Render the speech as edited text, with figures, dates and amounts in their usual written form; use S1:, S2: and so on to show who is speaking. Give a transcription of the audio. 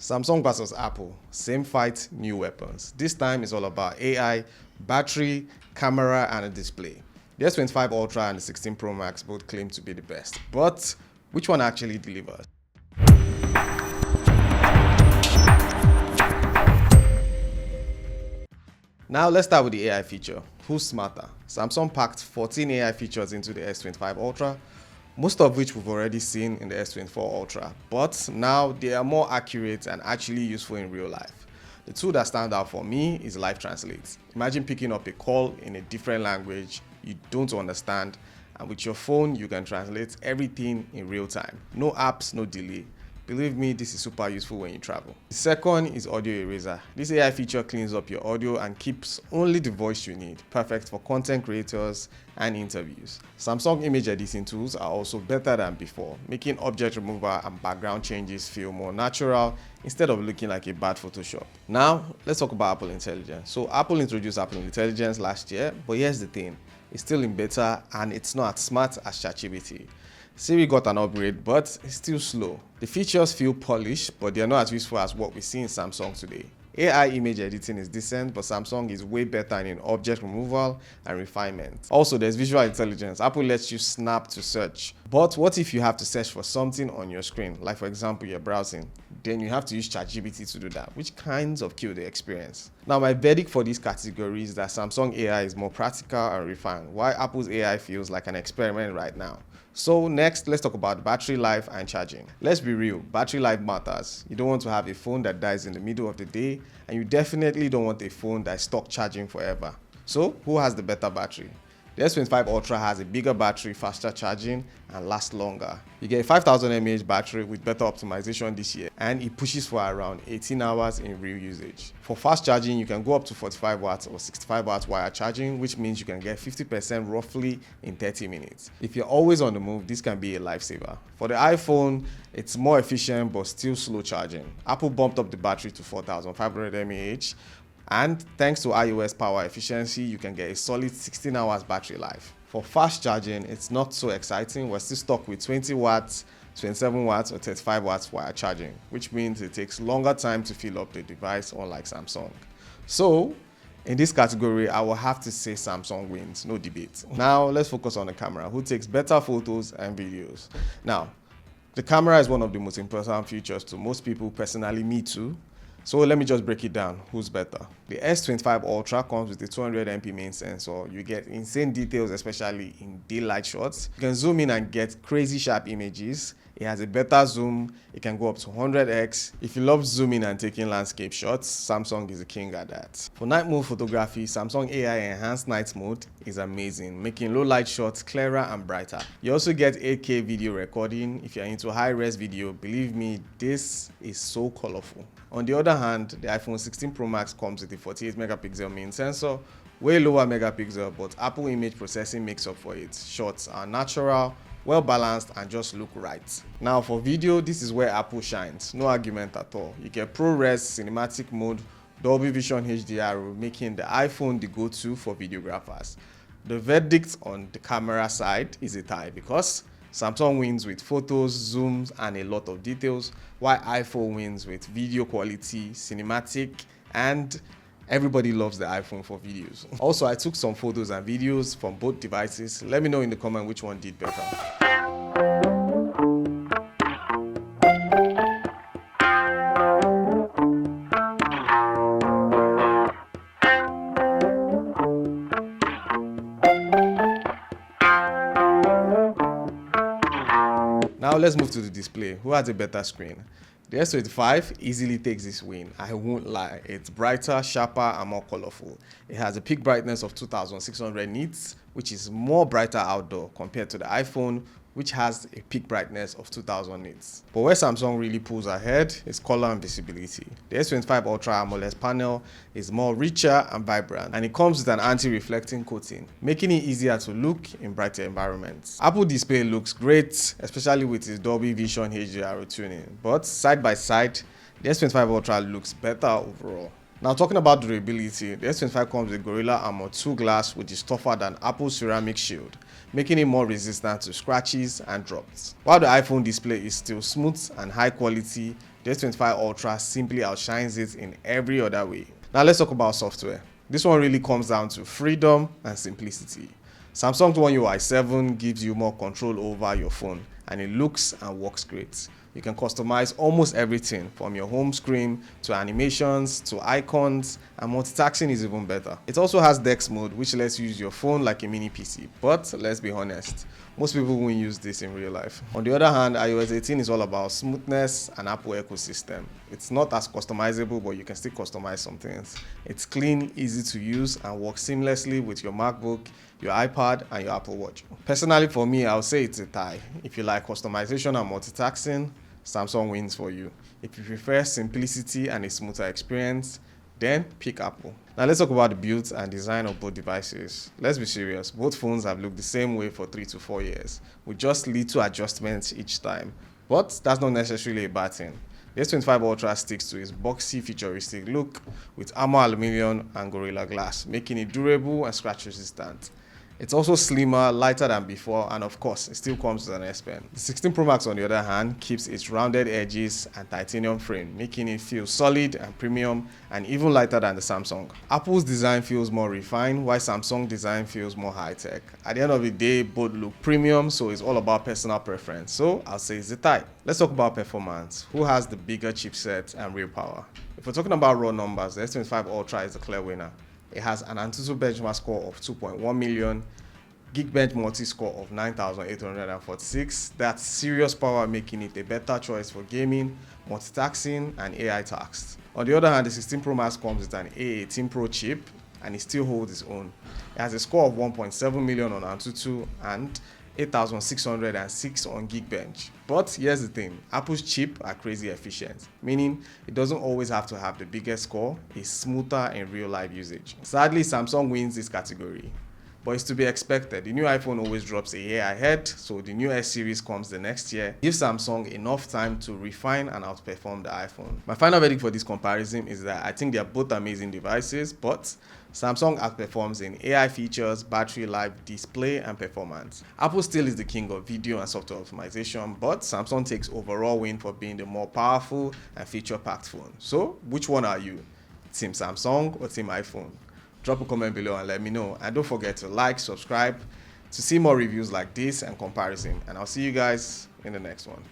S1: Samsung versus Apple, same fight, new weapons. This time it's all about AI, battery, camera, and a display. The S25 Ultra and the 16 Pro Max both claim to be the best, but which one actually delivers? Now let's start with the AI feature. Who's smarter? Samsung packed 14 AI features into the S25 Ultra, most of which we've already seen in the S24 Ultra, but now they are more accurate and actually useful in real life. The two that stand out for me is Live Translate. Imagine picking up a call in a different language you don't understand, and with your phone you can translate everything in real time. No apps, no delay. Believe me, this is super useful when you travel. The second is Audio Eraser. This AI feature cleans up your audio and keeps only the voice you need, perfect for content creators and interviews. Samsung image editing tools are also better than before, making object removal and background changes feel more natural instead of looking like a bad Photoshop. Now, let's talk about Apple Intelligence. So Apple introduced Apple Intelligence last year, but here's the thing, it's still in beta and it's not as smart as ChatGPT. Siri got an upgrade, but it's still slow. The features feel polished, but they're not as useful as what we see in Samsung today. AI image editing is decent, but Samsung is way better in object removal and refinement. Also, there's visual intelligence. Apple lets you snap to search. But what if you have to search for something on your screen? Like for example, you're browsing. Then you have to use ChatGPT to do that, which kinds of kill the experience. Now, my verdict for these categories is that Samsung AI is more practical and refined, while Apple's AI feels like an experiment right now. So next, let's talk about battery life and charging. Let's be real, battery life matters. You don't want to have a phone that dies in the middle of the day, and you definitely don't want a phone that's stuck charging forever. So who has the better battery? The S25 Ultra has a bigger battery, faster charging, and lasts longer. You get a 5000 mAh battery with better optimization this year, and it pushes for around 18 hours in real usage. For fast charging, you can go up to 45 watts or 65 watts wire charging, which means you can get 50% roughly in 30 minutes. If you're always on the move, this can be a lifesaver. For the iPhone, it's more efficient but still slow charging. Apple bumped up the battery to 4500 mAh, and thanks to iOS power efficiency, you can get a solid 16 hours battery life. For fast charging, it's not so exciting. We're still stuck with 20 watts, 27 watts or 35 watts wire charging, which means it takes longer time to fill up the device, unlike Samsung. So in this category, I will have to say Samsung wins, no debate. Now let's focus on the camera, who takes better photos and videos. Now, the camera is one of the most important features to most people, personally me too. So let me just break it down. Who's better? The S25 Ultra comes with a 200MP main sensor. You get insane details, especially in daylight shots. You can zoom in and get crazy sharp images. It has a better zoom. It can go up to 100x. If you love zooming and taking landscape shots, Samsung is the king at that. For night mode photography, Samsung AI Enhanced Night Mode is amazing, making low light shots clearer and brighter. You also get 8K video recording. If you're into high-res video, believe me, this is so colorful. On the other hand, the iPhone 16 Pro Max comes with a 48 megapixel main sensor, way lower megapixel, but Apple image processing makes up for it. Shots are natural, well balanced, and just look right. Now for video, this is where Apple shines, no argument at all. You get ProRes, cinematic mode, Dolby Vision HDR, making the iPhone the go-to for videographers. The verdict on the camera side is a tie because Samsung wins with photos, zooms, and a lot of details, while iPhone wins with video quality, cinematic, and everybody loves the iPhone for videos. Also, I took some photos and videos from both devices. Let me know in the comment which one did better. Now let's move to the display. Who has a better screen? The S25 easily takes this win. I won't lie. It's brighter, sharper, and more colorful. It has a peak brightness of 2600 nits, which is more brighter outdoor compared to the iPhone, which has a peak brightness of 2000 nits. But where Samsung really pulls ahead is color and visibility. The S25 Ultra AMOLED panel is more richer and vibrant, and it comes with an anti-reflecting coating, making it easier to look in brighter environments. Apple display looks great, especially with its Dolby Vision HDR tuning, but side by side, the S25 Ultra looks better overall. Now talking about durability, the S25 comes with Gorilla Armor 2 glass, which is tougher than Apple's ceramic shield, making it more resistant to scratches and drops. While the iPhone display is still smooth and high quality, The S25 Ultra simply outshines it in every other way. Now let's talk about software. This one really comes down to freedom and simplicity. Samsung's One UI 7 gives you more control over your phone, and it looks and works great. You can customize almost everything from your home screen to animations to icons, and multitasking is even better. It also has DeX mode, which lets you use your phone like a mini PC, but let's be honest, most people won't use this in real life. On the other hand, iOS 18 is all about smoothness and Apple ecosystem. It's not as customizable, but you can still customize some things. It's clean, easy to use, and works seamlessly with your MacBook, your iPad, and your Apple Watch. Personally, for me, I would say it's a tie. If you like customization and multitasking, Samsung wins for you. If you prefer simplicity and a smoother experience, then pick Apple. Now let's talk about the build and design of both devices. Let's be serious, both phones have looked the same way for 3 to 4 years, with just little adjustments each time. But that's not necessarily a bad thing. The S25 Ultra sticks to its boxy, futuristic look with armor aluminum and Gorilla Glass, making it durable and scratch resistant. It's also slimmer, lighter than before, and of course, it still comes with an S Pen. The 16 Pro Max, on the other hand, keeps its rounded edges and titanium frame, making it feel solid and premium, and even lighter than the Samsung. Apple's design feels more refined, while Samsung design feels more high-tech. At the end of the day, both look premium, so it's all about personal preference. So I'll say it's a tie. Let's talk about performance. Who has the bigger chipset and real power? If we're talking about raw numbers, the S25 Ultra is the clear winner. It has an Antutu benchmark score of 2.1 million, Geekbench multi-score of 9,846. That's serious power, making it a better choice for gaming, multitasking, and AI tasks. On the other hand, the 16 Pro Max comes with an A18 Pro chip, and it still holds its own. It has a score of 1.7 million on Antutu and 8,606 on Geekbench. But here's the thing, Apple's chips are crazy efficient, meaning it doesn't always have to have the biggest score, it's smoother in real life usage. Sadly, Samsung wins this category, but it's to be expected. The new iPhone always drops a year ahead, so the new S series comes the next year. Give Samsung enough time to refine and outperform the iPhone. My final verdict for this comparison is that I think they are both amazing devices, but Samsung outperforms in AI features, battery life, display, and performance. Apple still is the king of video and software optimization, but Samsung takes overall win for being the more powerful and feature-packed phone. So, which one are you? Team Samsung or Team iPhone? Drop a comment below and let me know. And don't forget to like, subscribe to see more reviews like this and comparison. And I'll see you guys in the next one.